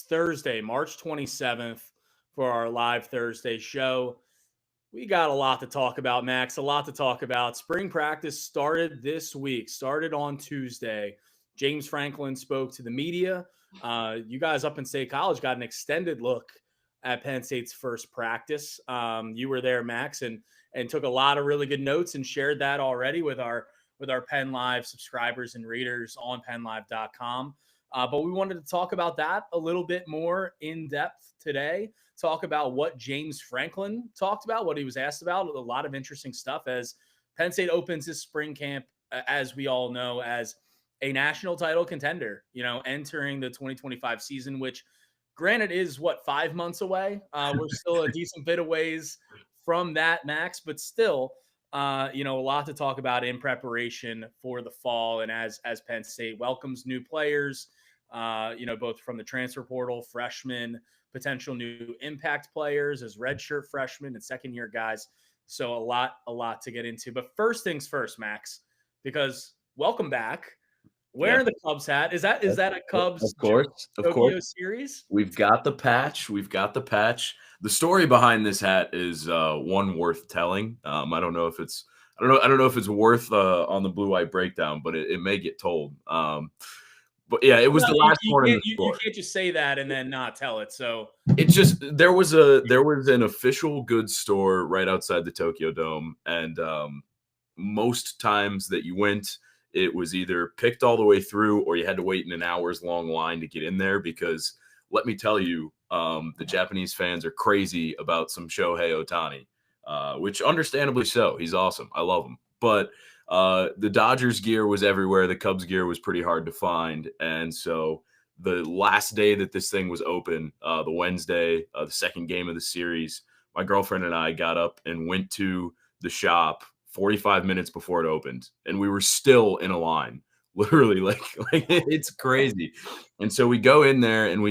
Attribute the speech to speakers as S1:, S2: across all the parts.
S1: Thursday, March 27th for our live Thursday show. We got a lot to talk about, Max, a lot to talk about. Spring practice started this week, started on Tuesday. James Franklin spoke to the media. You guys up in State College got an extended look at Penn State's first practice. You were there, Max, and took a lot of really good notes and shared that already with our Penn Live subscribers and readers on PennLive.com. But we wanted to talk about that a little bit more in depth today. Talk about what James Franklin talked about, what he was asked about. A lot of interesting stuff as Penn State opens this spring camp, as we all know, as a national title contender, entering the 2025 season, which granted is 5 months away. We're still a decent bit of ways from that, Max, but still, a lot to talk about in preparation for the fall. And as Penn State welcomes new players, both from the transfer portal, freshmen, potential new impact players as redshirt freshmen and second-year guys. So a lot to get into. But first things first, Max, because welcome back. Wearing the Cubs hat. Is that a Cubs
S2: of course
S1: Tokyo series?
S2: We've got the patch. The story behind this hat is one worth telling. I don't know if it's worth on the blue white breakdown, but it may get told. But yeah, it was the last one in the store.
S1: You can't just say that and then not tell it. So
S2: it just there was an official goods store right outside the Tokyo Dome, and most times that you went, it was either picked all the way through or you had to wait in an hours long line to get in there because let me tell you, the Japanese fans are crazy about some Shohei Ohtani, which understandably so. He's awesome. I love him. But the Dodgers gear was everywhere. The Cubs gear was pretty hard to find. And so the last day that this thing was open, the Wednesday, the second game of the series, my girlfriend and I got up and went to the shop 45 minutes before it opened, and we were still in a line, literally like it's crazy. And so we go in there and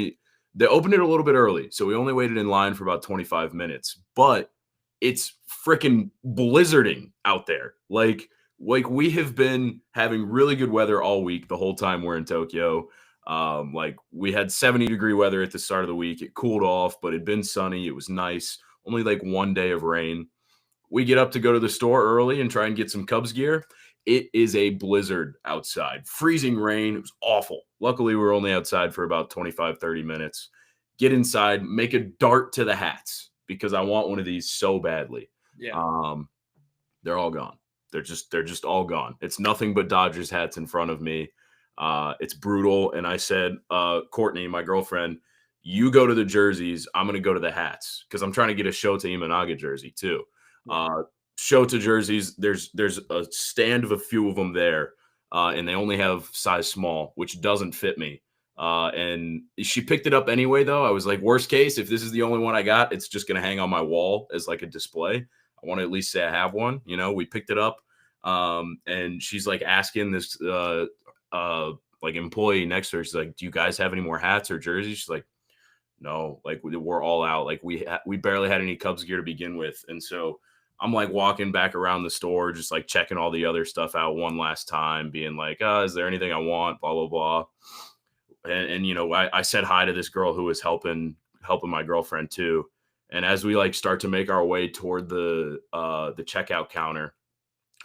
S2: they opened it a little bit early. So we only waited in line for about 25 minutes, but it's freaking blizzarding out there. Like we have been having really good weather all week, the whole time we're in Tokyo. We had 70-degree weather at the start of the week. It cooled off, but it'd been sunny. It was nice. Only like one day of rain. We get up to go to the store early and try and get some Cubs gear. It is a blizzard outside. Freezing rain. It was awful. Luckily, we were only outside for about 25, 30 minutes. Get inside, make a dart to the hats because I want one of these so badly.
S1: Yeah.
S2: They're all gone. They're just all gone. It's nothing but Dodgers hats in front of me. It's brutal. And I said, Courtney, my girlfriend, you go to the jerseys. I'm going to go to the hats because I'm trying to get a Shota Imanaga jersey too. Shota jerseys, there's a stand of a few of them there, and they only have size small, which doesn't fit me. And she picked it up anyway, though. I was like, worst case, if this is the only one I got, it's just going to hang on my wall as like a display. I want to at least say I have one. We picked it up, and she's like asking this like employee next to her. She's like, do you guys have any more hats or jerseys? She's like, no, like we're all out. Like we barely had any Cubs gear to begin with, and so I'm like walking back around the store, just like checking all the other stuff out one last time, being like, is there anything I want? Blah, blah, blah. And I said hi to this girl who was helping my girlfriend too. And as we like start to make our way toward the checkout counter,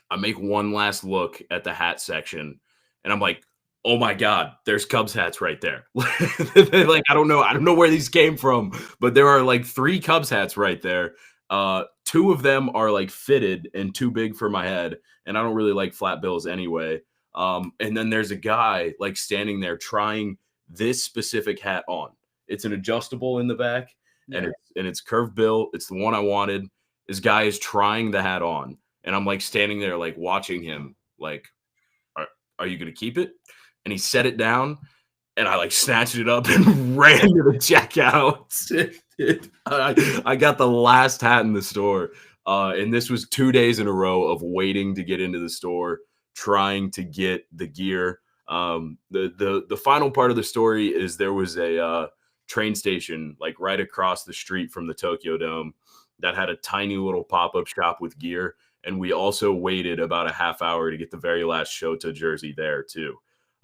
S2: I make one last look at the hat section and I'm like, oh my God, there's Cubs hats right there. Like, I don't know where these came from, but there are like 3 Cubs hats right there. 2 of them are like fitted and too big for my head. And I don't really like flat bills anyway. And then there's a guy like standing there trying this specific hat on. It's an adjustable in the back and it's curved bill. It's the one I wanted. This guy is trying the hat on. And I'm like standing there, like watching him, like, are you going to keep it? And he set it down and I like snatched it up and ran to the checkout. I got the last hat in the store. And this was 2 days in a row of waiting to get into the store, trying to get the gear. The final part of the story is there was a train station like right across the street from the Tokyo Dome that had a tiny little pop-up shop with gear. And we also waited about a half hour to get the very last Shota jersey there too.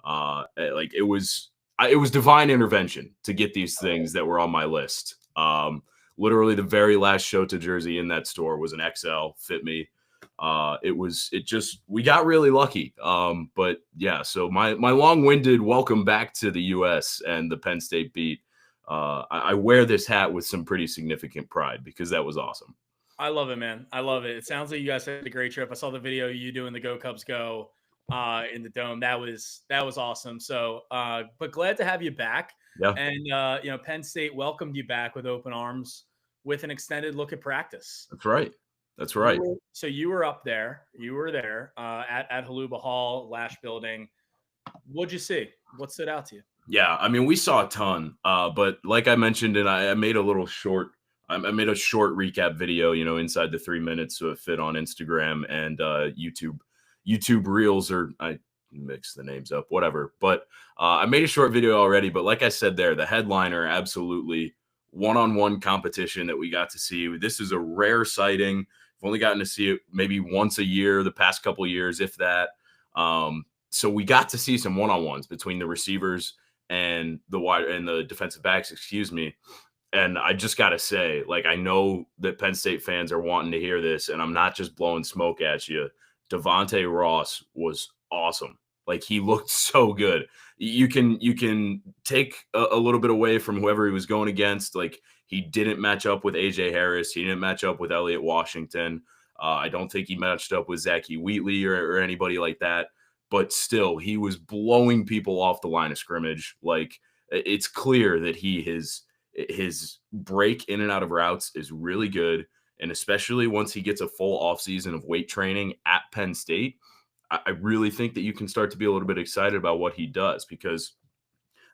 S2: Like it was it was divine intervention to get these things that were on my list. Literally the very last show to jersey in that store was an XL, fit me. We got really lucky. But yeah, so my long-winded welcome back to the US and the Penn State beat. I wear this hat with some pretty significant pride because that was awesome.
S1: I love it, man. I love it. It sounds like you guys had a great trip. I saw the video of you doing the Go Cubs Go in the dome. That was awesome. So, but glad to have you back.
S2: Yeah.
S1: And Penn State welcomed you back with open arms with an extended look at practice.
S2: That's right. That's right.
S1: So you were up there. You were there at Haluba Hall, Lash Building. What'd you see? What stood out to you?
S2: Yeah, I mean, we saw a ton. But like I mentioned, and I made a little short. I made a short recap video, inside the 3 minutes, so it fit on Instagram and YouTube. YouTube Reels, or I mix the names up, whatever. But I made a short video already. But like I said there, the headliner, absolutely one-on-one competition that we got to see. This is a rare sighting. I've only gotten to see it maybe once a year the past couple of years, if that. So we got to see some one-on-ones between the receivers and the defensive backs, excuse me. And I just got to say, I know that Penn State fans are wanting to hear this, and I'm not just blowing smoke at you. Devontae Ross was awesome. He looked so good. You can take a little bit away from whoever he was going against. He didn't match up with A.J. Harris. He didn't match up with Elliott Washington. I don't think he matched up with Zachy Wheatley or anybody like that. But still, he was blowing people off the line of scrimmage. It's clear that his break in and out of routes is really good. And especially once he gets a full offseason of weight training at Penn State, I really think that you can start to be a little bit excited about what he does, because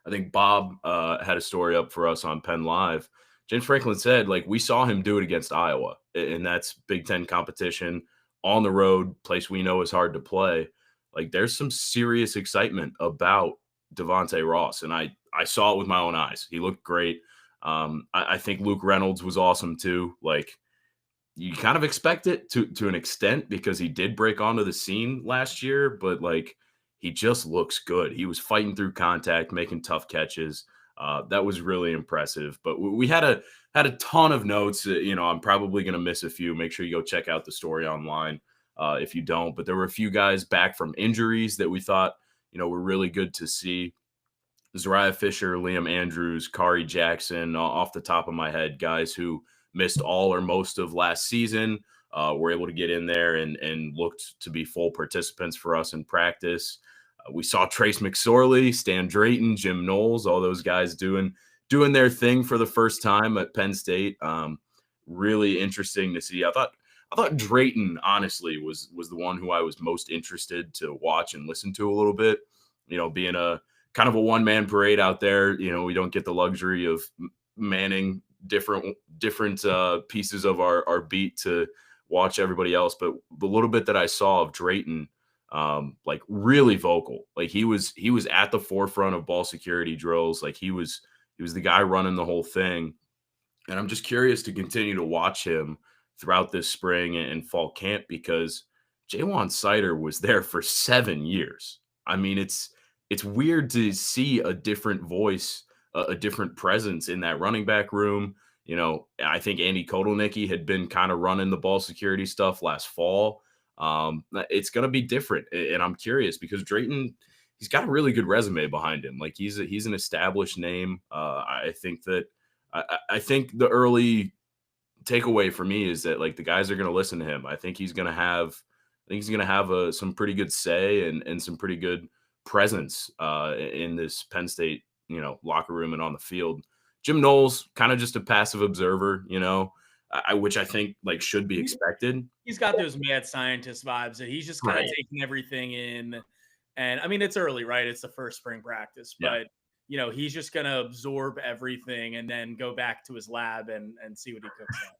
S2: I think Bob had a story up for us on Penn Live. James Franklin said, we saw him do it against Iowa, and that's Big Ten competition on the road, place we know is hard to play. There's some serious excitement about Devontae Ross, and I saw it with my own eyes. He looked great. I think Luke Reynolds was awesome too. You kind of expect it to an extent because he did break onto the scene last year, but he just looks good. He was fighting through contact, making tough catches. That was really impressive. But we had a ton of notes. I'm probably going to miss a few. Make sure you go check out the story online if you don't. But there were a few guys back from injuries that we thought, were really good to see. Zariah Fisher, Liam Andrews, Kari Jackson, off the top of my head, guys who missed all or most of last season, were able to get in there and looked to be full participants for us in practice. We saw Trace McSorley, Stan Drayton, Jim Knowles, all those guys doing their thing for the first time at Penn State. Really interesting to see. I thought Drayton, honestly, was the one who I was most interested to watch and listen to a little bit. Being a kind of a one-man parade out there, we don't get the luxury of manning different pieces of our beat to watch everybody else. But the little bit that I saw of Drayton, really vocal. He was at the forefront of ball security drills. He was the guy running the whole thing. And I'm just curious to continue to watch him throughout this spring and fall camp, because Jaywan Sider was there for 7 years. I mean, it's weird to see a different voice, a different presence in that running back room. I think Andy Kotelnicki had been kind of running the ball security stuff last fall. It's going to be different. And I'm curious because Drayton, he's got a really good resume behind him. He's an established name. I think the early takeaway for me is that the guys are going to listen to him. I think he's going to have some pretty good say and some pretty good presence in this Penn State, locker room and on the field. Jim Knowles, kind of just a passive observer, which I think should be expected.
S1: He's got those mad scientist vibes that he's just kind of taking everything in. And I mean, it's early, right? It's the first spring practice, but he's just going to absorb everything and then go back to his lab and see what he cooks up.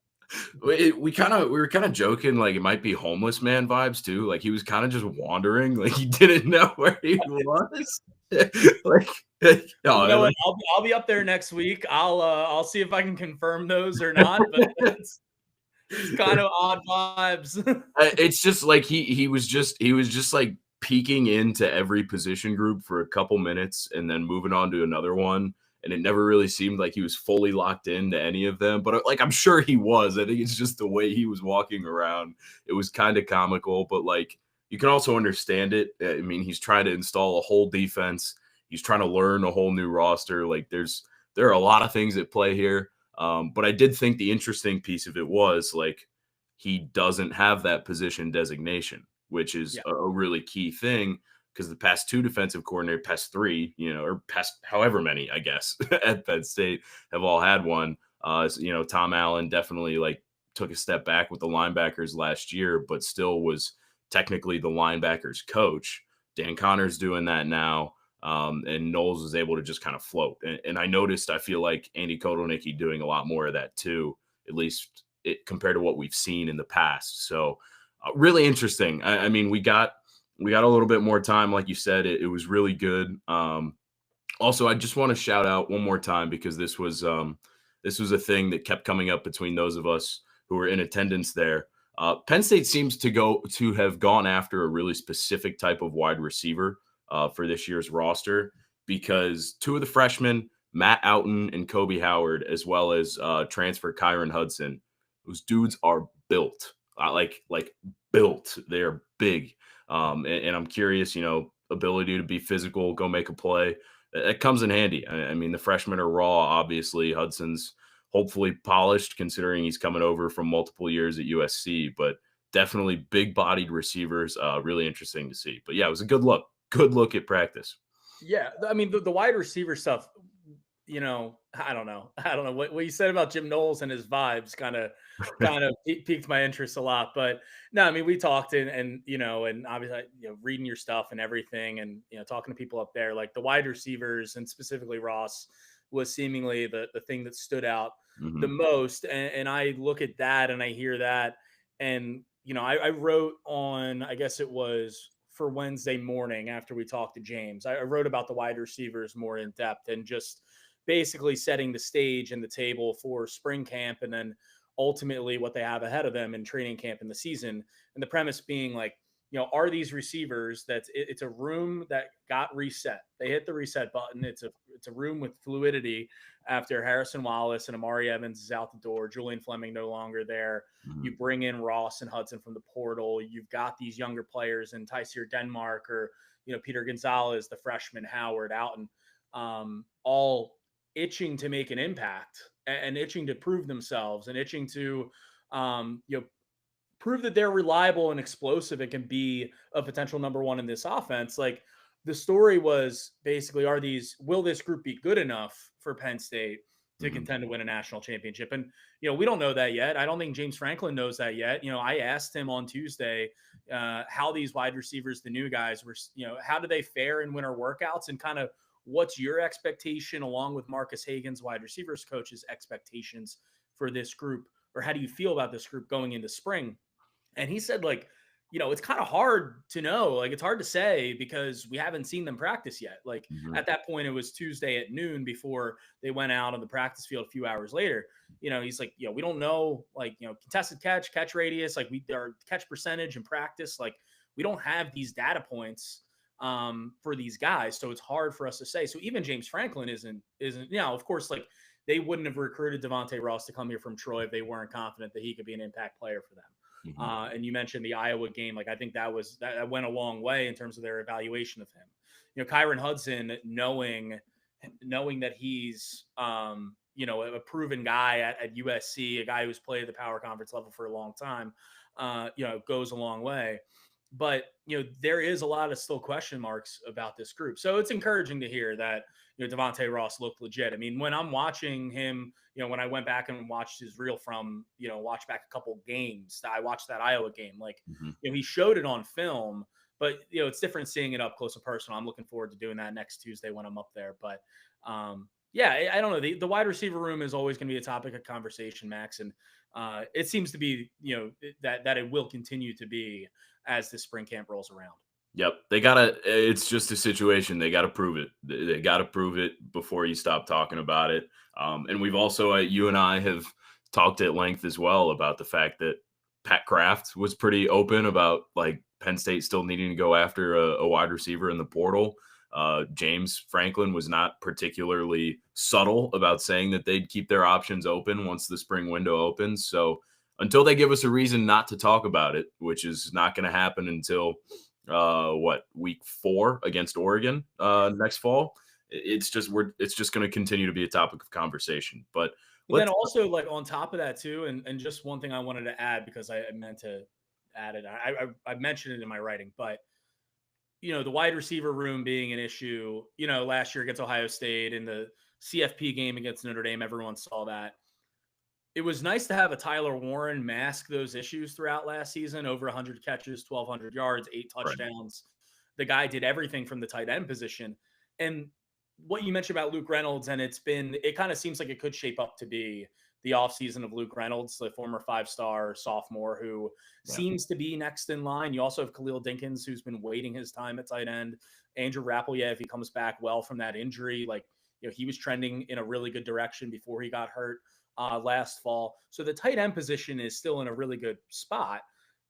S2: We were kind of joking, it might be homeless man vibes too. He was kind of just wandering, he didn't know where he was.
S1: I'll be up there next week. I'll see if I can confirm those or not, but it's kind of odd vibes.
S2: It's just he was just peeking into every position group for a couple minutes and then moving on to another one. And it never really seemed like he was fully locked into any of them. But like, I'm sure he was. I think it's just the way he was walking around. It was kind of comical, but like, you can also understand it. I mean, he's trying to install a whole defense. He's trying to learn a whole new roster. Like there are a lot of things at play here. But I did think the interesting piece of it was like, he doesn't have that position designation, which is a really key thing, because the past 2 defensive coordinator, past 3, or past however many, I guess, at Penn State have all had one. Tom Allen definitely like took a step back with the linebackers last year, but still was technically the linebackers coach. Dan Connor's doing that now. And Knowles was able to just kind of float. And I feel like Andy Kotelnicki doing a lot more of that too, at least compared to what we've seen in the past. So really interesting. I mean, we got a little bit more time. Like you said, it was really good. Also, I just want to shout out one more time, because this was a thing that kept coming up between those of us who were in attendance there. Penn State seems to have gone after a really specific type of wide receiver for this year's roster, because 2 of the freshmen, Matt Outen and Kobe Howard, as well as transfer Kyron Hudson, those dudes are built, like built. They're big. And I'm curious, ability to be physical, go make a play. It comes in handy. I mean, the freshmen are raw, obviously. Hudson's hopefully polished, considering he's coming over from multiple years at USC, but definitely big-bodied receivers. Really interesting to see. But yeah, it was a good look at practice.
S1: Yeah, I mean, the wide receiver stuff, I don't know what you said about Jim Knowles and his vibes kind of piqued my interest a lot. But no, I mean, we talked and obviously, reading your stuff and everything, and talking to people up there, like the wide receivers and specifically Ross was seemingly the thing that stood out the most. And I look at that and I hear that, and I wrote on, I guess it was for Wednesday morning after we talked to James, I wrote about the wide receivers more in depth and just basically setting the stage and the table for spring camp, and then ultimately what they have ahead of them in training camp in the season. And the premise being like, are these receivers it's a room that got reset. They hit the reset button. It's a room with fluidity after Harrison Wallace and Amari Evans is out the door. Julian Fleming no longer there. You bring in Ross and Hudson from the portal. You've got these younger players in Tysier Denmark or, Peter Gonzalez, the freshman, Howard, Outen, all itching to make an impact and itching to prove themselves and itching to, prove that they're reliable and explosive and can be a potential number 1 in this offense. Like, the story was basically, will this group be good enough for Penn State to contend to win a national championship? And, we don't know that yet. I don't think James Franklin knows that yet. I asked him on Tuesday how these wide receivers, the new guys, were, how do they fare in winter workouts, and kind of what's your expectation, along with Marcus Hagan's wide receivers coach's expectations for this group, or how do you feel about this group going into spring? And he said, like, it's kind of hard to know. Like, it's hard to say because we haven't seen them practice yet. Like, at that point, it was Tuesday at noon before they went out on the practice field a few hours later. He's like, we don't know, like, contested catch radius, like our catch percentage in practice. Like, we don't have these data points for these guys. So it's hard for us to say. So even James Franklin isn't, of course, like, they wouldn't have recruited Devontae Ross to come here from Troy if they weren't confident that he could be an impact player for them. And you mentioned the Iowa game. Like, I think that went a long way in terms of their evaluation of him. Kyron Hudson, knowing that he's, a proven guy at USC, a guy who's played at the power conference level for a long time, goes a long way. But, there is a lot of still question marks about this group. So it's encouraging to hear that, Devontae Ross looked legit. I mean, when I'm watching him, when I went back and watched his reel from, watched back a couple games, I watched that Iowa game, like, he showed it on film, but, it's different seeing it up close and personal. I'm looking forward to doing that next Tuesday when I'm up there. But, yeah, I don't know. The wide receiver room is always going to be a topic of conversation, Max. And it seems to be, that it will continue to be as the spring camp rolls around.
S2: Yep. It's just a situation. They got to prove it. They got to prove it before you stop talking about it. And we've also, you and I have talked at length as well about the fact that Pat Kraft was pretty open about, like, Penn State still needing to go after a wide receiver in the portal. James Franklin was not particularly subtle about saying that they'd keep their options open once the spring window opens. So until they give us a reason not to talk about it, which is not going to happen until week 4 against Oregon next fall, it's just going to continue to be a topic of conversation. But
S1: then also, like, on top of that too, and just one thing I wanted to add, because I meant to add it. I mentioned it in my writing, but the wide receiver room being an issue, last year against Ohio State in the CFP game against Notre Dame, everyone saw that. It was nice to have a Tyler Warren mask those issues throughout last season. Over 100 catches, 1,200 yards, 8 touchdowns. Right. The guy did everything from the tight end position. And what you mentioned about Luke Reynolds, and it kind of seems like it could shape up to be the offseason of Luke Reynolds, the former 5-star sophomore who seems to be next in line. You also have Khalil Dinkins, who's been waiting his time at tight end. Andrew Rappelye, if he comes back well from that injury, he was trending in a really good direction before he got hurt last fall. So the tight end position is still in a really good spot,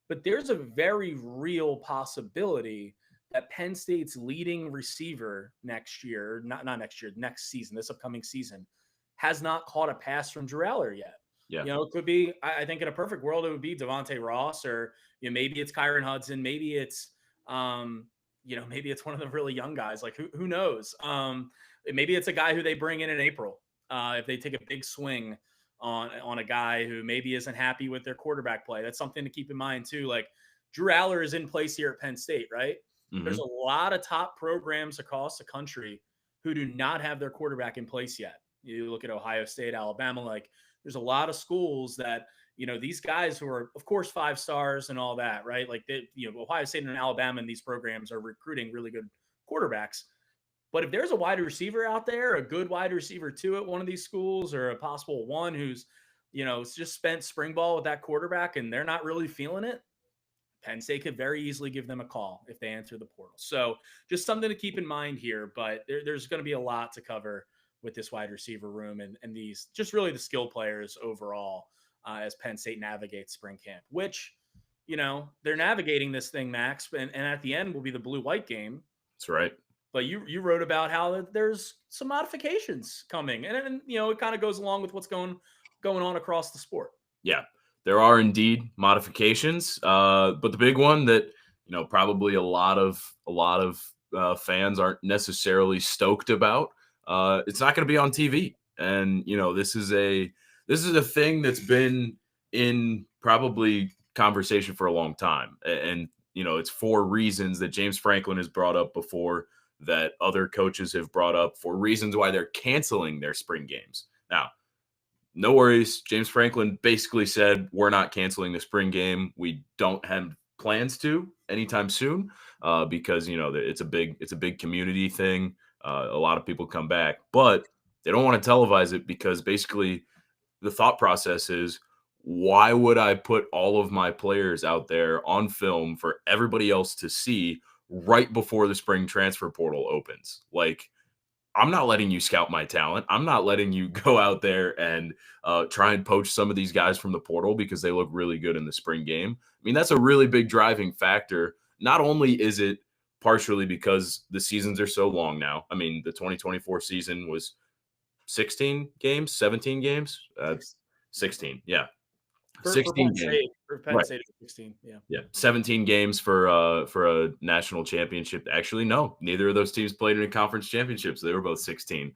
S1: but there's a very real possibility that Penn State's leading receiver next season, this upcoming season, has not caught a pass from Drew Aller yet. Yeah. It could be, I think in a perfect world, it would be Devontae Ross, or, maybe it's Kyron Hudson. Maybe it's, maybe it's one of the really young guys. Like who knows? Maybe it's a guy who they bring in April. If they take a big swing on a guy who maybe isn't happy with their quarterback play, that's something to keep in mind too. Like Drew Aller is in place here at Penn State, right? Mm-hmm. There's a lot of top programs across the country who do not have their quarterback in place yet. You look at Ohio State, Alabama, there's a lot of schools that, these guys who are, of course, 5 stars and all that, right? Ohio State and Alabama and these programs are recruiting really good quarterbacks. But if there's a wide receiver out there, a good wide receiver too at one of these schools, or a possible one who's, just spent spring ball with that quarterback and they're not really feeling it, Penn State could very easily give them a call if they enter the portal. So just something to keep in mind here, but there's going to be a lot to cover with this wide receiver room and these, just really the skill players overall as Penn State navigates spring camp, which, they're navigating this thing, Max, and at the end will be the blue-white game.
S2: That's right.
S1: But you wrote about how there's some modifications coming, and it kind of goes along with what's going on across the sport.
S2: Yeah, there are indeed modifications, but the big one that probably a lot of fans aren't necessarily stoked about. It's not going to be on TV, and this is a thing that's been in probably conversation for a long time, and it's for reasons that James Franklin has brought up before, that other coaches have brought up, for reasons why they're canceling their spring games. Now, no worries. James Franklin basically said, we're not canceling the spring game. We don't have plans to anytime soon because, it's a big community thing. A lot of people come back, but they don't want to televise it because basically the thought process is, why would I put all of my players out there on film for everybody else to see right before the spring transfer portal opens? I'm not letting you scout my talent. I'm not letting you go out there and try and poach some of these guys from the portal because they look really good in the spring game. I mean, that's a really big driving factor. Not only is it partially because the seasons are so long now. I mean, the 2024 season was 16 games, 17 games, 16. Yeah. 16 games.
S1: For Penn State, 16.
S2: Yeah. 17 games for a national championship. Actually, no, neither of those teams played in a conference championship. So they were both 16,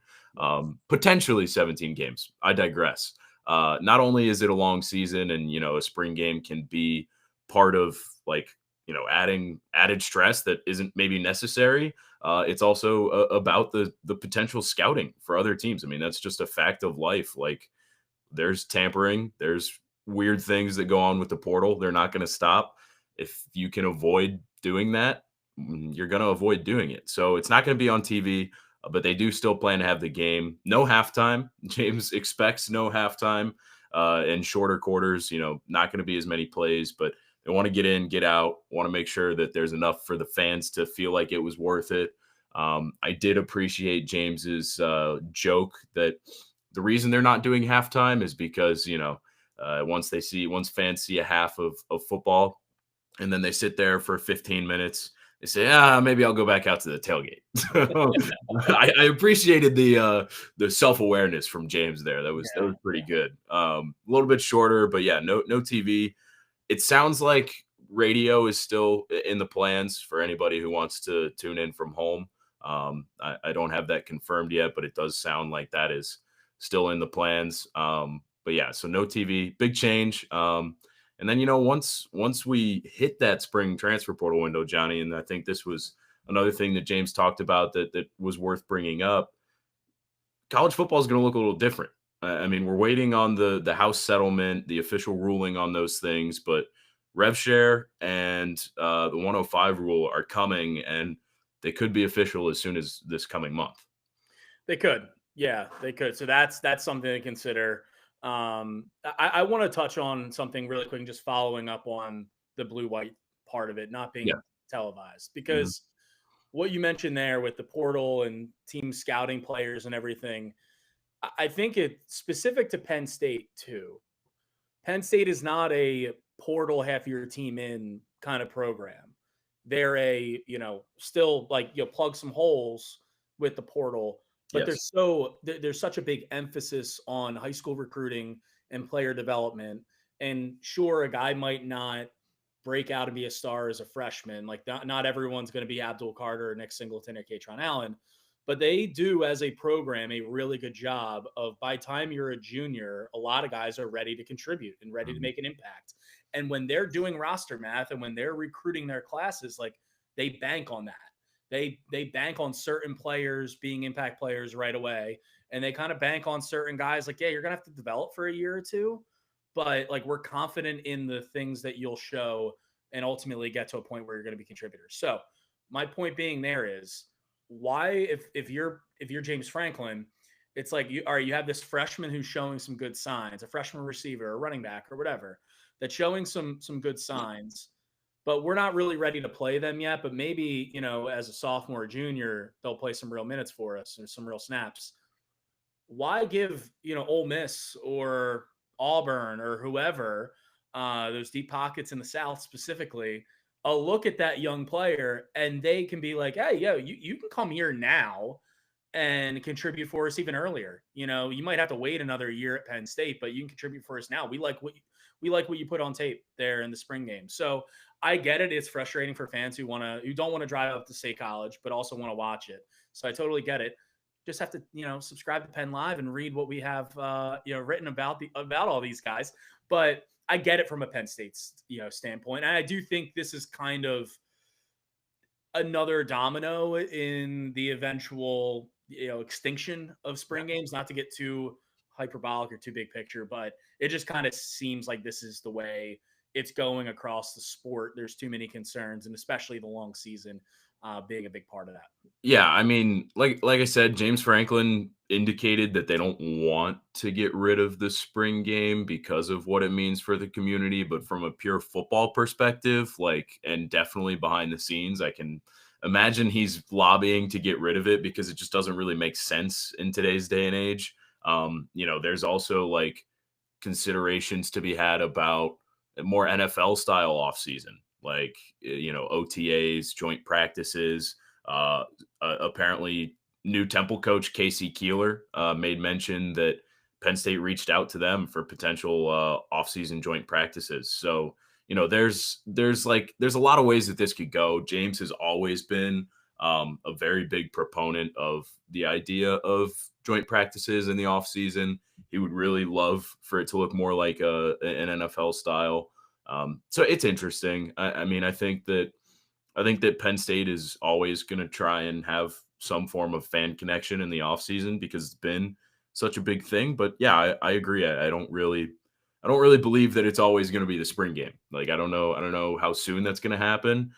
S2: potentially 17 games. I digress. Not only is it a long season and, a spring game can be part of adding added stress that isn't maybe necessary. It's also about the potential scouting for other teams. I mean, that's just a fact of life. There's tampering, there's weird things that go on with the portal. They're not going to stop. If you can avoid doing that, you're going to avoid doing it. So it's not going to be on TV, but they do still plan to have the game. No halftime. James expects no halftime and shorter quarters, not going to be as many plays, but they want to get in, get out, want to make sure that there's enough for the fans to feel like it was worth it. I did appreciate James's joke that the reason they're not doing halftime is because, once fans see a half of football, and then they sit there for 15 minutes. They say, maybe I'll go back out to the tailgate. I appreciated the self-awareness from James there. That was pretty good. A little bit shorter, but yeah, no TV. It sounds like radio is still in the plans for anybody who wants to tune in from home. I don't have that confirmed yet, but it does sound like that is still in the plans. But yeah, so no TV, big change. And then, once we hit that spring transfer portal window, Johnny, and I think this was another thing that James talked about that was worth bringing up, college football is going to look a little different. I mean, we're waiting on the House settlement, the official ruling on those things, but rev share and the 105 rule are coming, and they could be official as soon as this coming month.
S1: They could. Yeah, they could. So that's something to consider. I want to touch on something really quick and just following up on the blue-white part of it not being televised, because what you mentioned there with the portal and team scouting players and everything, I think it's specific to Penn State too. Penn State is not a portal half your team in kind of program. They're a, still like, plug some holes with the portal, but there's such a big emphasis on high school recruiting and player development. And sure, a guy might not break out and be a star as a freshman. Like not everyone's going to be Abdul Carter or Nick Singleton or Katron Allen, but they do as a program a really good job of, by the time you're a junior, a lot of guys are ready to contribute and ready to make an impact. And when they're doing roster math and when they're recruiting their classes, like they bank on that. They bank on certain players being impact players right away. And they kind of bank on certain guys like, yeah, you're going to have to develop for a year or two, but like we're confident in the things that you'll show and ultimately get to a point where you're going to be contributors. So my point being there is, why, if you're James Franklin, it's like you have this freshman who's showing some good signs, a freshman receiver, a running back, or whatever, that's showing some good signs, but we're not really ready to play them yet. But maybe, as a sophomore or junior, they'll play some real minutes for us or some real snaps. Why give, Ole Miss or Auburn or whoever, those deep pockets in the South specifically, a look at that young player, and they can be like, hey, you can come here now and contribute for us even earlier. You might have to wait another year at Penn State, but you can contribute for us now. We like what you put on tape there in the spring game. So I get it. It's frustrating for fans who don't want to drive up to State College, but also want to watch it. So I totally get it. Just have to, subscribe to Penn Live and read what we have, written about all these guys. But I get it from a Penn State, standpoint. And I do think this is kind of another domino in the eventual, extinction of spring games, not to get too hyperbolic or too big picture, but it just kind of seems like this is the way it's going across the sport. There's too many concerns, and especially the long season being a big part of that.
S2: Yeah, I mean, like I said, James Franklin indicated that they don't want to get rid of the spring game because of what it means for the community. But from a pure football perspective, and definitely behind the scenes, I can imagine he's lobbying to get rid of it because it just doesn't really make sense in today's day and age. There's also considerations to be had about a more NFL style offseason, OTAs, joint practices. Apparently, new Temple coach Casey Keeler made mention that Penn State reached out to them for potential offseason joint practices. So, there's a lot of ways that this could go. James has always been a very big proponent of the idea of joint practices in the offseason. He would really love for it to look more like an NFL style. So it's interesting. I think that Penn State is always going to try and have some form of fan connection in the offseason because it's been such a big thing. But yeah, I agree. I don't really believe that it's always going to be the spring game. I don't know how soon that's going to happen.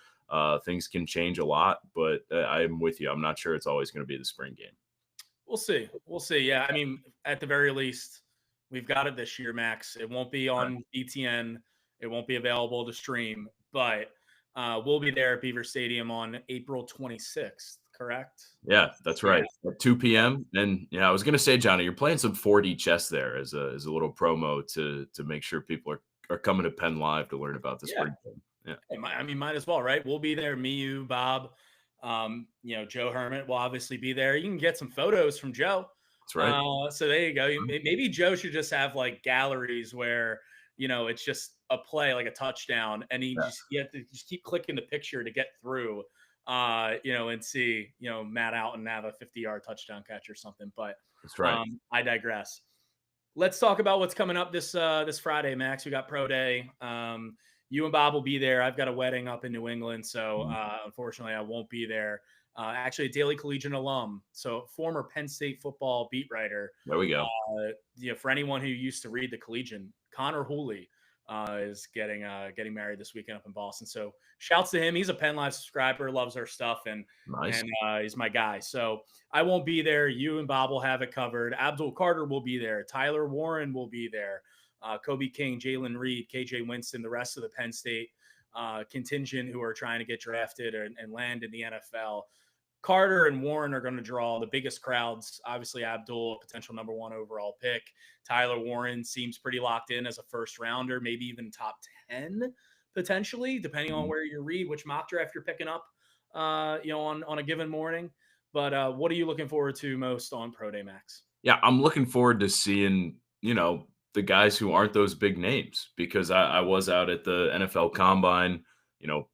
S2: Things can change a lot, but I'm with you. I'm not sure it's always going to be the spring game.
S1: We'll see. Yeah. I mean, at the very least, we've got it this year, Max. It won't be on BTN. It won't be available to stream, but we'll be there at Beaver Stadium on April 26th, correct?
S2: Yeah, that's right. At 2 p.m. And yeah, I was going to say, Johnny, you're playing some 4D chess there as a little promo to make sure people are coming to Penn Live to learn about the spring game. Yeah,
S1: I mean, might as well, right? We'll be there. Me, you, Bob, Joe Hermit will obviously be there. You can get some photos from Joe.
S2: that's right.
S1: So there you go. Maybe Joe should just have like galleries where it's just a play, like a touchdown, and
S2: Yeah,
S1: you have to just keep clicking the picture to get through. And see Matt Alton have a 50-yard touchdown catch or something. But
S2: that's right.
S1: I digress. Let's talk about what's coming up this Friday, Max. We got pro day. You and Bob will be there. I've got a wedding up in New England, so
S2: Mhm.
S1: unfortunately, I won't be there. Actually, a Daily Collegian alum, so former Penn State football beat writer.
S2: There we go.
S1: For anyone who used to read the Collegian, Connor Hooley is getting married this weekend up in Boston. So shouts to him. He's a Penn Live subscriber, loves our stuff, and
S2: Nice.
S1: he's my guy. So I won't be there. You and Bob will have it covered. Abdul Carter will be there. Tyler Warren will be there. Kobe King, Jalen Reed, KJ Winston, the rest of the Penn State contingent who are trying to get drafted and land in the NFL. Carter and Warren are going to draw the biggest crowds. Obviously, Abdul, a potential number 1 overall pick. Tyler Warren seems pretty locked in as a first rounder, maybe even top 10 potentially, depending on where you read, which mock draft you're picking up, on a given morning. But what are you looking forward to most on Pro Day, Max?
S2: Yeah, I'm looking forward to seeing, the guys who aren't those big names because I was out at the NFL Combine. You know,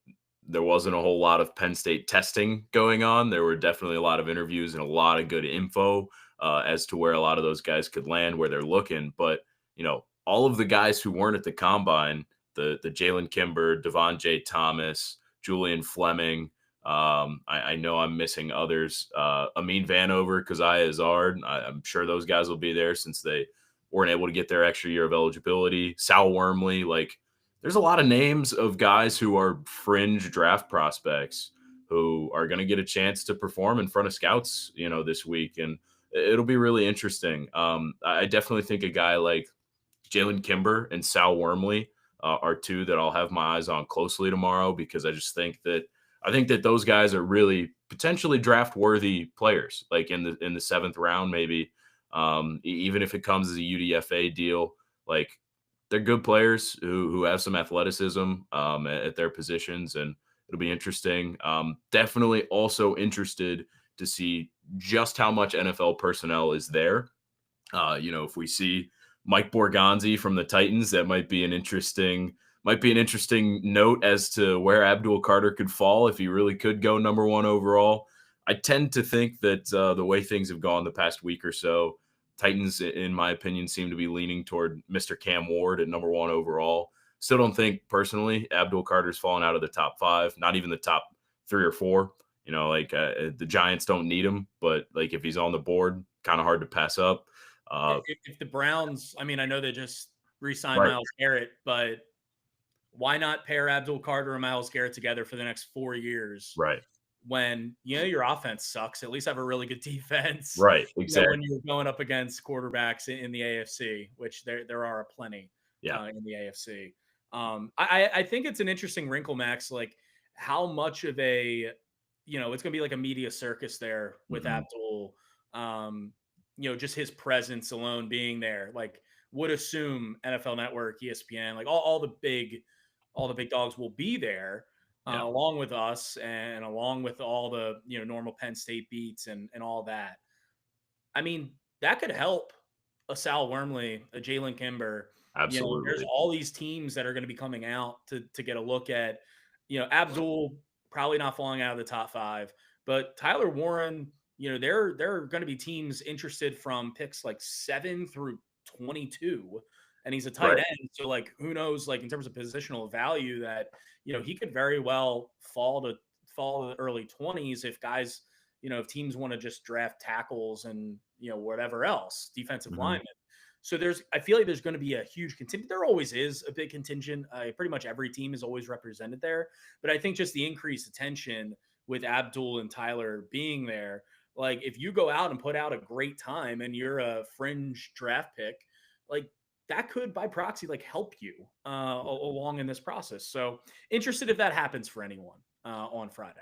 S2: there wasn't a whole lot of Penn State testing going on. There were definitely a lot of interviews and a lot of good info as to where a lot of those guys could land, where they're looking. But, all of the guys who weren't at the Combine, the Jalen Kimber, Devon J. Thomas, Julian Fleming, I know I'm missing others. Amin Vanover, Keziah Azard. I'm sure those guys will be there since they weren't able to get their extra year of eligibility. Sal Wormley. Like, there's a lot of names of guys who are fringe draft prospects who are going to get a chance to perform in front of scouts, this week. And it'll be really interesting. I definitely think a guy like Jalen Kimber and Sal Wormley are two that I'll have my eyes on closely tomorrow because I think that those guys are really potentially draft worthy players, like in the 7th round, maybe. Even if it comes as a UDFA deal, like they're good players who have some athleticism at their positions, and it'll be interesting. Definitely also interested to see just how much NFL personnel is there. If we see Mike Borgonzi from the Titans, that might be an interesting note as to where Abdul Carter could fall if he really could go number 1 overall. I tend to think that the way things have gone the past week or so, Titans, in my opinion, seem to be leaning toward Mr. Cam Ward at number 1 overall. Still don't think personally Abdul Carter's fallen out of the top 5, not even the top 3 or 4. The Giants don't need him, but like if he's on the board, kind of hard to pass up.
S1: If the Browns, I mean, I know they just re-signed
S2: Right,
S1: Myles Garrett, but why not pair Abdul Carter and Myles Garrett together for the next 4 years
S2: right,
S1: when your offense sucks? At least have a really good defense.
S2: right, exactly.
S1: When you're going up against quarterbacks in the AFC, which there are plenty
S2: Yeah,
S1: in the AFC. I think it's an interesting wrinkle, Max. Like how much of a it's going to be like a media circus there with
S2: mhm.
S1: Abdul. Just his presence alone being there, like would assume NFL Network, ESPN, like all the big dogs will be there
S2: Yeah,
S1: along with us and along with all the normal Penn State beats and all that. I mean, that could help a Sal Wormley, a Jalen Kimber. There's
S2: absolutely.
S1: all these teams that are going to be coming out to get a look at. Abdul probably not falling out of the top 5, but Tyler Warren. There are going to be teams interested from picks like 7 through 22, and he's a tight
S2: Right.
S1: end. So like, who knows? Like in terms of positional value, that he could very well fall to the early 20s if guys if teams want to just draft tackles and whatever else, defensive
S2: Mhm.
S1: linemen. So I feel like there's going to be a huge contingent. There always is a big contingent. Pretty much every team is always represented there. But I think just the increased attention with Abdul and Tyler being there, like if you go out and put out a great time and you're a fringe draft pick, like that could by proxy like help you along in this process. So interested if that happens for anyone on Friday.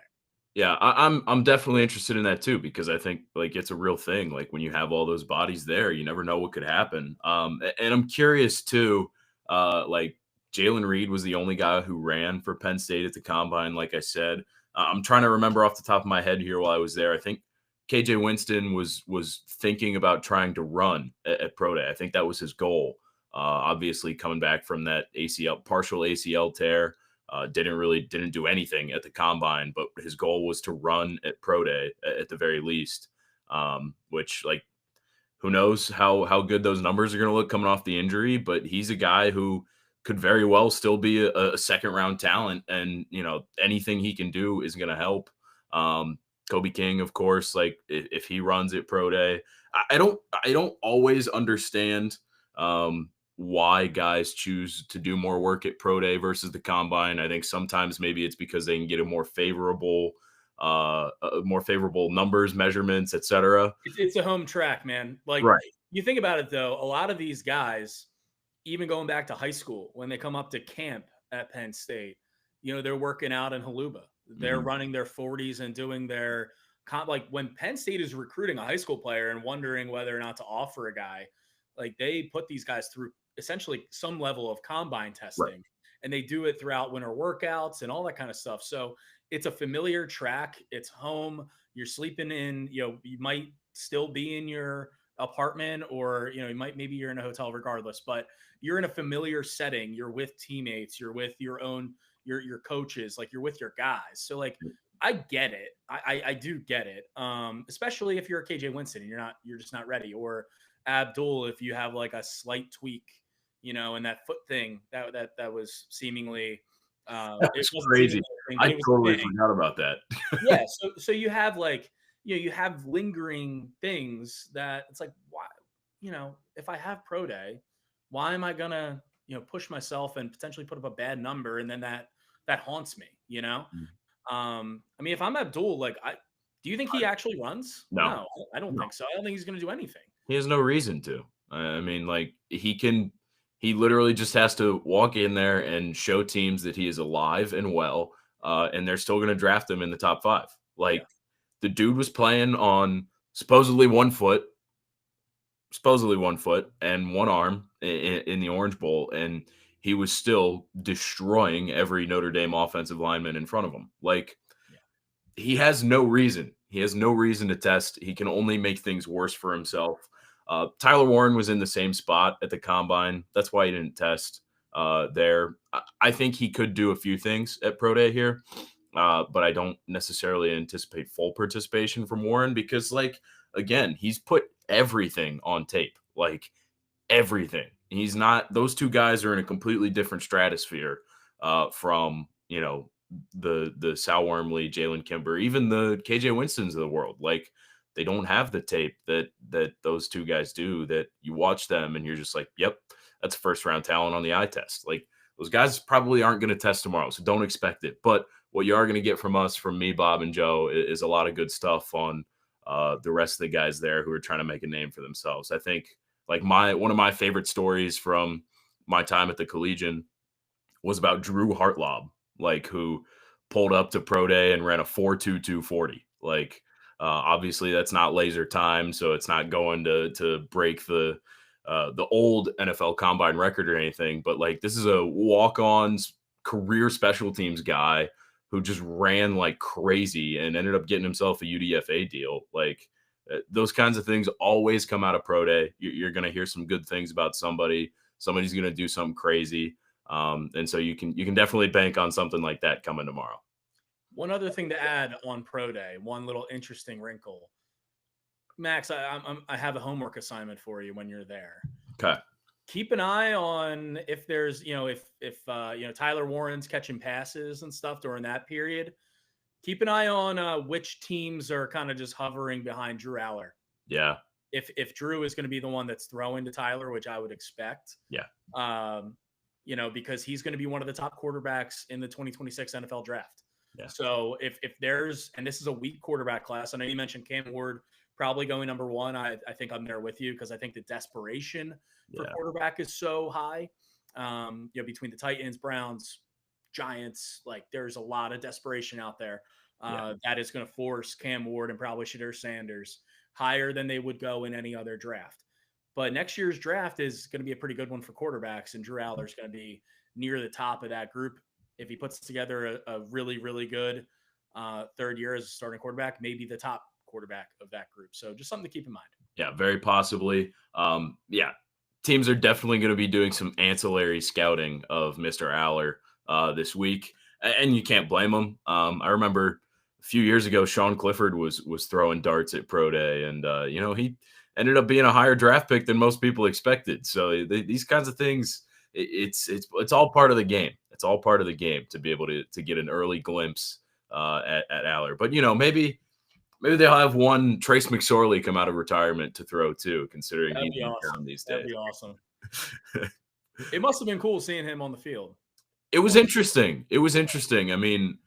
S2: Yeah, I'm definitely interested in that too because I think like it's a real thing. Like when you have all those bodies there, you never know what could happen. And I'm curious too, like Jalen Reed was the only guy who ran for Penn State at the combine. Like I said, I'm trying to remember off the top of my head here while I was there. I think KJ Winston was thinking about trying to run at pro day. I think that was his goal. Obviously, coming back from that partial ACL tear, didn't do anything at the combine, but his goal was to run at pro day at the very least. Which, like, who knows how good those numbers are going to look coming off the injury, but he's a guy who could very well still be a second round talent, and anything he can do is going to help. Kobe King, of course, like if he runs at pro day, I don't always understand why guys choose to do more work at pro day versus the combine. I think sometimes maybe it's because they can get a more favorable numbers, measurements, etc.
S1: It's a home track, man. Like,
S2: Right.
S1: you think about it though, a lot of these guys, even going back to high school, when they come up to camp at Penn State, they're working out in Haluba. They're running their 40s and doing their like when Penn State is recruiting a high school player and wondering whether or not to offer a guy, like they put these guys through essentially some level of combine testing,
S2: Right.
S1: and they do it throughout winter workouts and all that kind of stuff. So it's a familiar track. It's home. You're sleeping in, you might still be in your apartment, or maybe you're in a hotel regardless, but you're in a familiar setting. You're with teammates, you're with your own your coaches, like you're with your guys. So like I get it. I do get it. Especially if you're a KJ Winston and you're just not ready, or Abdul if you have like a slight tweak, in that foot thing that was seemingly it
S2: That's
S1: wasn't
S2: crazy.
S1: seemingly a thing, but
S2: I
S1: it was a
S2: totally
S1: thing.
S2: forgot about that.
S1: Yeah. So you have like, you have lingering things that it's like, why, if I have pro day, why am I gonna, push myself and potentially put up a bad number? And then that haunts me, I mean, if I'm Abdul, like, do you think he actually runs?
S2: No,
S1: No, I don't
S2: no.
S1: think so. I don't think he's going to do anything.
S2: He has no reason to. I mean, like he literally just has to walk in there and show teams that he is alive and well, and they're still going to draft him in the top 5.
S1: Yeah.
S2: Like, the dude was playing on supposedly one foot and one arm in the Orange Bowl, and he was still destroying every Notre Dame offensive lineman in front of him. Like,
S1: Yeah.
S2: he has no reason. He has no reason to test. He can only make things worse for himself. Tyler Warren was in the same spot at the combine. That's why he didn't test there. I think he could do a few things at Pro Day here, but I don't necessarily anticipate full participation from Warren because, like, again, he's put everything on tape, like everything. He's not; those two guys are in a completely different stratosphere from the Sal Wormley, Jalen Kimber, even the KJ Winstons of the world. Like, they don't have the tape that those two guys do. That you watch them and you're just like, yep, that's first round talent on the eye test. Like, those guys probably aren't going to test tomorrow, so don't expect it. But what you are going to get from us, from me, Bob, and Joe, is a lot of good stuff on the rest of the guys there who are trying to make a name for themselves. I think, like, one of my favorite stories from my time at the Collegian was about Drew Hartlob, like, who pulled up to pro day and ran a 4.22 40. Like, obviously that's not laser time, so it's not going to break the old NFL combine record or anything. But, like, this is a walk-on career special teams guy who just ran like crazy and ended up getting himself a UDFA deal. Like, those kinds of things always come out of pro day. You're going to hear some good things about somebody. Somebody's going to do something crazy. And so you can definitely bank on something like that coming tomorrow.
S1: One other thing to add on pro day, one little interesting wrinkle. Max, I have a homework assignment for you when you're there.
S2: Okay.
S1: Keep an eye on if there's, if Tyler Warren's catching passes and stuff during that period. Keep an eye on which teams are kind of just hovering behind Drew Aller.
S2: Yeah.
S1: If Drew is going to be the one that's throwing to Tyler, which I would expect.
S2: Yeah.
S1: Because he's going to be one of the top quarterbacks in the 2026 NFL draft.
S2: Yeah.
S1: So if there's, and this is a weak quarterback class, I know you mentioned Cam Ward probably going number 1. I think I'm there with you because I think the desperation for quarterback is so high. Between the Titans, Browns, Giants, like, there's a lot of desperation out there that is going to force Cam Ward and probably Shedeur Sanders higher than they would go in any other draft. But next year's draft is going to be a pretty good one for quarterbacks, and Drew Aller is going to be near the top of that group. If he puts together a really, really good third year as a starting quarterback, maybe the top quarterback of that group. So just something to keep in mind.
S2: Yeah, very possibly. Yeah, teams are definitely going to be doing some ancillary scouting of Mr. Aller this week, and you can't blame them. I remember a few years ago, Sean Clifford was throwing darts at Pro Day, and he ended up being a higher draft pick than most people expected. So these kinds of things, it's all part of the game. It's all part of the game to be able to get an early glimpse at Aller. But maybe they'll have one Trace McSorley come out of retirement to throw too, considering
S1: That'd
S2: he's
S1: be
S2: in
S1: awesome.
S2: town these days.
S1: That'd be awesome. It must have been cool seeing him on the field.
S2: It was interesting. It was interesting. I mean,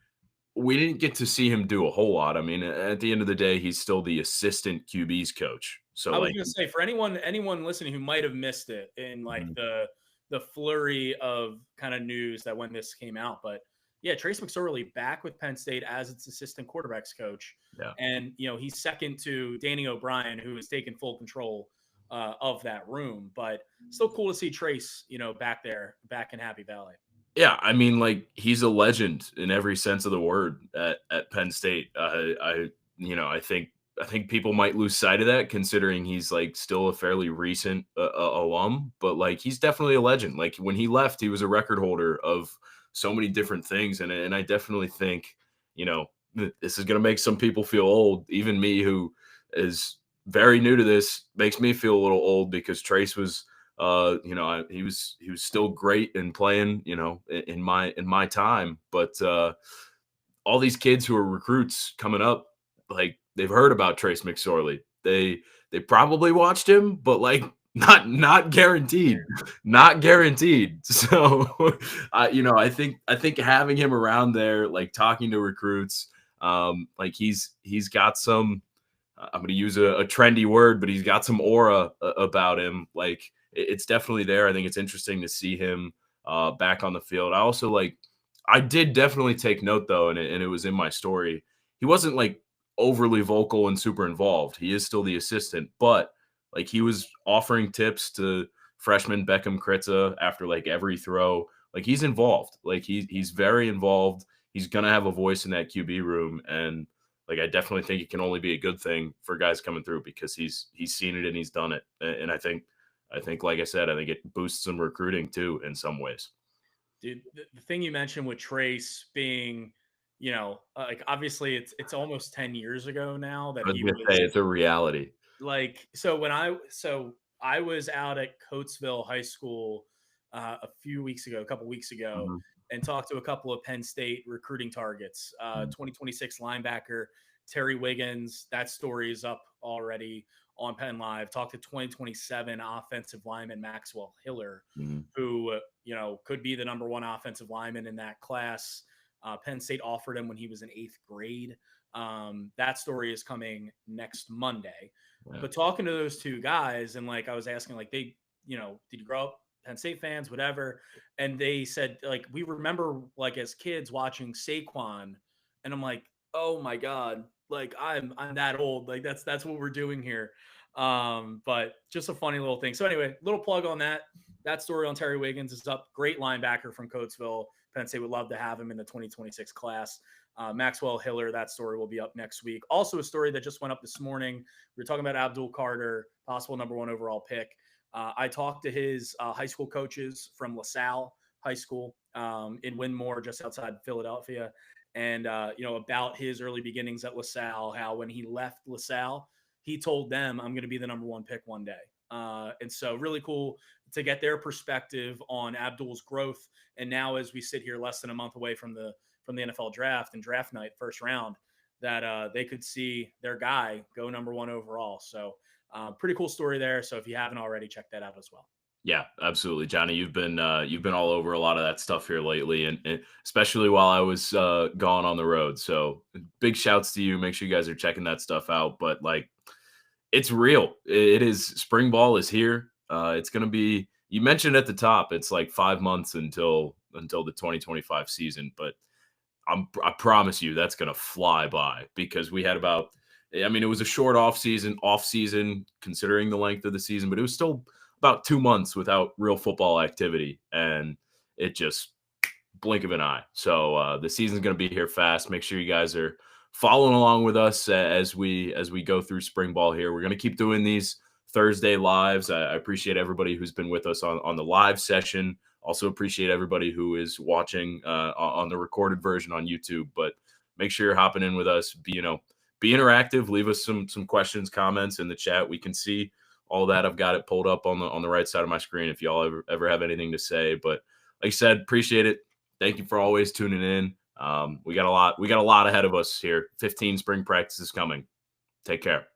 S2: we didn't get to see him do a whole lot. I mean, at the end of the day, he's still the assistant QB's coach. So
S1: I was going to say, for anyone listening who might have missed it in like the flurry of kind of news that when this came out, but yeah, Trace McSorley back with Penn State as its assistant quarterbacks coach.
S2: Yeah.
S1: And, he's second to Danny O'Brien, who has taken full control of that room. But still cool to see Trace, back there, back in Happy Valley.
S2: Yeah, I mean, like, he's a legend in every sense of the word at Penn State. I think people might lose sight of that, considering he's like still a fairly recent alum, but like he's definitely a legend. Like when he left, he was a record holder of so many different things, and I definitely think this is going to make some people feel old. Even me, who is very new to this, makes me feel a little old, because Trace was he was still great in playing in my time, but all these kids who are recruits coming up, like, they've heard about Trace McSorley. They probably watched him, but like not guaranteed, not guaranteed. So, I think having him around there, like talking to recruits, like he's got some. I'm going to use a trendy word, but he's got some aura about him. Like, it's definitely there. I think it's interesting to see him back on the field. I did definitely take note though, and it was in my story. He wasn't like overly vocal and super involved. He is still the assistant, but like he was offering tips to freshman Beckham Kritza after like every throw. Like, he's involved. Like he's very involved. He's gonna have a voice in that QB room, and like I definitely think it can only be a good thing for guys coming through, because he's seen it and he's done it. And I think like I said, I think it boosts some recruiting too in some ways.
S1: Dude, the thing you mentioned with Trace being, like obviously it's almost 10 years ago now that he was.
S2: It's a reality.
S1: Like, so I was out at Coatesville High School a couple weeks ago, and talked to a couple of Penn State recruiting targets. 2026 linebacker Terry Wiggins, that story is up already on Penn Live. Talked to 2027 offensive lineman Maxwell Hiller, who could be the number one offensive lineman in that class. Penn State offered him when he was in 8th grade. That story is coming next Monday. Yeah. But talking to those two guys, and like I was asking, like, they, did you grow up Penn State fans, whatever? And they said, like, we remember like as kids watching Saquon, and I'm like, oh my God, like I'm that old. Like that's what we're doing here. But just a funny little thing. So anyway, little plug on that. That story on Terry Wiggins is up. Great linebacker from Coatesville. Penn State would love to have him in the 2026 class. Maxwell Hiller, that story will be up next week. Also a story that just went up this morning. We were talking about Abdul Carter, possible number 1 overall pick. I talked to his high school coaches from LaSalle High School in Wynmoor, just outside Philadelphia. And, about his early beginnings at LaSalle, how when he left LaSalle, he told them, I'm going to be the number 1 pick one day. And so really cool to get their perspective on Abdul's growth. And now, as we sit here less than a month away from the NFL draft and draft night, first round, that they could see their guy go number 1 overall. So pretty cool story there. So if you haven't already, check that out as well.
S2: Yeah, absolutely. Johnny, you've been all over a lot of that stuff here lately, and especially while I was gone on the road. So big shouts to you. Make sure you guys are checking that stuff out. But like, it's real. It is. Spring ball is here. It's going to be, you mentioned at the top, it's like 5 months until the 2025 season. But I promise you that's going to fly by, because we had it was a short off season considering the length of the season, but it was still about 2 months without real football activity. And it just blink of an eye. So the season's going to be here fast. Make sure you guys are following along with us as we go through spring ball here. We're going to keep doing these Thursday lives. I appreciate everybody who's been with us on the live session. Also appreciate everybody who is watching on the recorded version on YouTube. But make sure you're hopping in with us. Be interactive. Leave us some questions, comments in the chat. We can see all that. I've got it pulled up on the right side of my screen if y'all ever have anything to say. But like I said, appreciate it. Thank you for always tuning in. We got a lot ahead of us here. 15 spring practices coming. Take care.